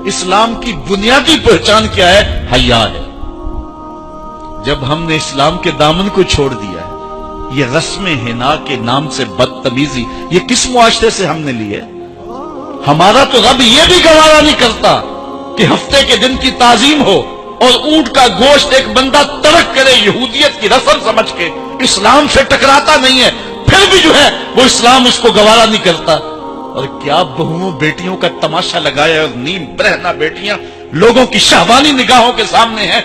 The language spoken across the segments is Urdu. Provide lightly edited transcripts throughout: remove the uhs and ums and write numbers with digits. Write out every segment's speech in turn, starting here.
اسلام کی بنیادی پہچان کیا ہے؟ حیا ہے۔ جب ہم نے اسلام کے دامن کو چھوڑ دیا ہے، یہ رسم حنا کے نام سے بدتمیزی یہ کس معاشرے سے ہم نے لی ہے؟ ہمارا تو رب یہ بھی گوارا نہیں کرتا کہ ہفتے کے دن کی تعظیم ہو اور اونٹ کا گوشت ایک بندہ ترک کرے یہودیت کی رسم سمجھ کے، اسلام سے ٹکراتا نہیں ہے، پھر بھی جو ہے وہ اسلام اس کو گوارا نہیں کرتا۔ اور کیا بہوؤں بیٹیوں کا تماشا لگایا، اور نیم برہنہ بیٹیاں لوگوں کی شہوانی نگاہوں کے سامنے ہیں،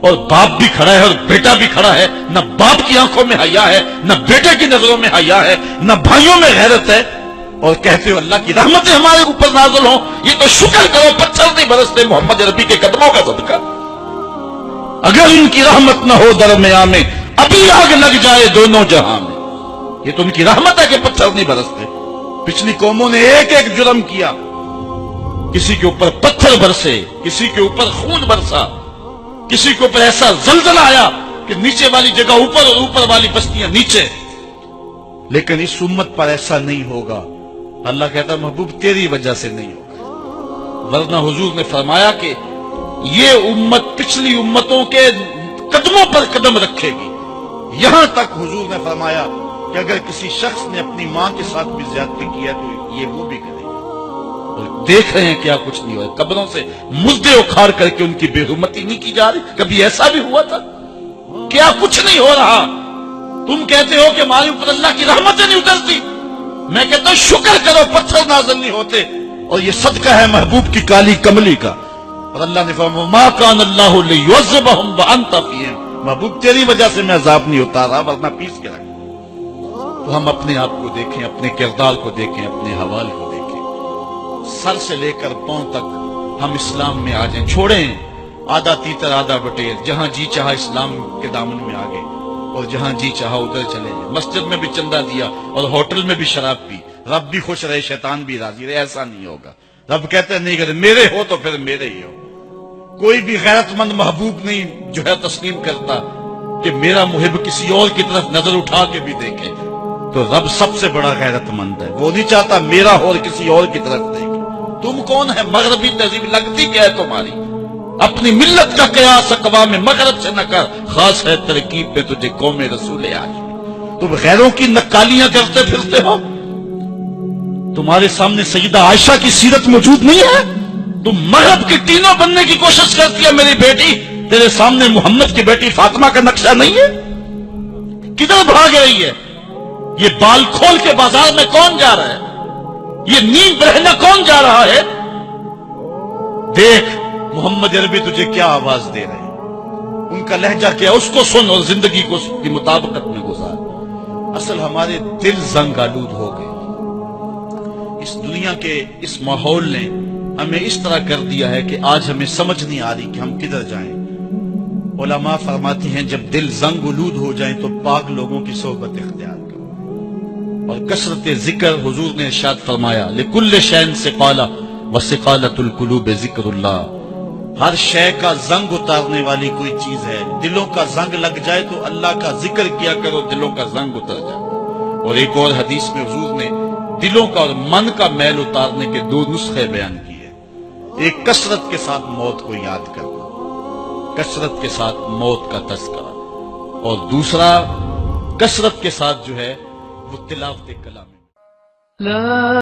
اور باپ بھی کھڑا ہے اور بیٹا بھی کھڑا ہے، نہ باپ کی آنکھوں میں حیا ہے، نہ بیٹے کی نظروں میں حیا ہے، نہ بھائیوں میں غیرت ہے، اور کہتے ہو اللہ کی رحمتیں ہمارے اوپر نازل ہوں۔ یہ تو شکر کرو پتھر نہیں برستے محمد عربی کے قدموں کا صدقہ۔ اگر ان کی رحمت نہ ہو درمیاں میں، ابھی آگ لگ جائے دونوں جہاں میں۔ یہ تو ان کی رحمت ہے کہ پتھر نہیں برستے۔ پچھلی قوموں نے ایک ایک جرم کیا، کسی کے اوپر پتھر برسے، کسی کے اوپر خون برسا، کسی کے اوپر ایسا زلزلہ آیا کہ نیچے والی جگہ اوپر اور اوپر والی بستیاں نیچے، لیکن اس امت پر ایسا نہیں ہوگا۔ اللہ کہتا محبوب تیری وجہ سے نہیں ہوگا، ورنہ حضور نے فرمایا کہ یہ امت پچھلی امتوں کے قدموں پر قدم رکھے گی۔ یہاں تک حضور نے فرمایا کہ اگر کسی شخص نے اپنی ماں کے ساتھ بھی زیادتی کیا تو یہ وہ بھی کرے گا۔ اور دیکھ رہے ہیں کیا کچھ نہیں ہوا، قبروں سے مردے اکھاڑ کر کے ان کی بے حرمتی نہیں کی جا رہی۔ کبھی ایسا بھی ہوا تھا؟ کیا کچھ نہیں ہو رہا؟ تم کہتے ہو کہ ہمارے اوپر اللہ کی رحمتیں نہیں اترتی، میں کہتا ہوں شکر کرو پتھر نازل نہیں ہوتے، اور یہ صدقہ ہے محبوب کی کالی کملی کا۔ اور اللہ نے فرمایا ما کان اللہ لیعذبہم وانت فیہم، محبوب تیری وجہ سے میں عذاب نہیں اتارا ورنہ پیس کے رکھ۔ تو ہم اپنے آپ کو دیکھیں، اپنے کردار کو دیکھیں، اپنے حوال کو دیکھیں، سر سے لے کر پاؤں تک ہم اسلام میں آ جائیں، چھوڑیں آدھا تیتر آدھا بٹیر، جہاں جی چاہا اسلام کے دامن میں آ گئے اور جہاں جی چاہا ادھر چلے جائیں، مسجد میں بھی چندہ دیا اور ہوٹل میں بھی شراب پی، رب بھی خوش رہے شیطان بھی راضی رہے، ایسا نہیں ہوگا۔ رب کہتے ہیں نہیں کرے، میرے ہو تو پھر میرے ہی ہو۔ کوئی بھی غیرت مند محبوب نہیں جو ہے تسلیم کرتا کہ میرا محب کسی اور کی طرف نظر اٹھا کے بھی دیکھے، تو رب سب سے بڑا غیرت مند ہے، وہ نہیں چاہتا میرا اور کسی اور کی طرف دیکھے۔ تم کون ہے؟ مغربی تہذیب لگتی کیا ہے تمہاری؟ اپنی ملت کا قیاس اقوام مغرب سے نہ کر، خاص ہے ترکیب میں تجھے قوم رسول ہاشمی۔ تم غیروں کی نقالیاں کرتے پھرتے ہو، تمہارے سامنے سیدہ عائشہ کی سیرت موجود نہیں ہے؟ تم مغرب کی ٹینوں بننے کی کوشش کرتی ہے میری بیٹی، تیرے سامنے محمد کی بیٹی فاطمہ کا نقشہ نہیں ہے؟ کدھر بھاگ رہی ہے؟ یہ بال کھول کے بازار میں کون جا رہا ہے؟ یہ نیم برہنہ کون جا رہا ہے؟ دیکھ محمد عربی تجھے کیا آواز دے رہے ہیں، ان کا لہجہ کیا، اس کو سن اور زندگی کو اس کی مطابقت میں گزار۔ اصل ہمارے دل زنگ آلود ہو گئے، اس دنیا کے اس ماحول نے ہمیں اس طرح کر دیا ہے کہ آج ہمیں سمجھ نہیں آ رہی کہ ہم کدھر جائیں۔ علماء فرماتی ہیں جب دل زنگ آلود ہو جائیں تو پاک لوگوں کی صحبت اختیار کرو، اور کثرت ذکر، حضور نے ارشاد فرمایا لکل شین سقالہ وسقالۃ القلوب ذکر اللہ، ہر شے کا زنگ اتارنے والی کوئی چیز ہے، دلوں کا زنگ لگ جائے تو اللہ کا ذکر کیا کرو، دلوں کا زنگ اتر جائے۔ اور ایک اور حدیث میں حضور نے دلوں کا اور من کا میل اتارنے کے دو نسخے بیان کیے، ایک کثرت کے ساتھ موت کو یاد کرنا، کثرت کے ساتھ موت کا تذکرہ، اور دوسرا کثرت کے ساتھ جو ہے وہ تلاوت کلام۔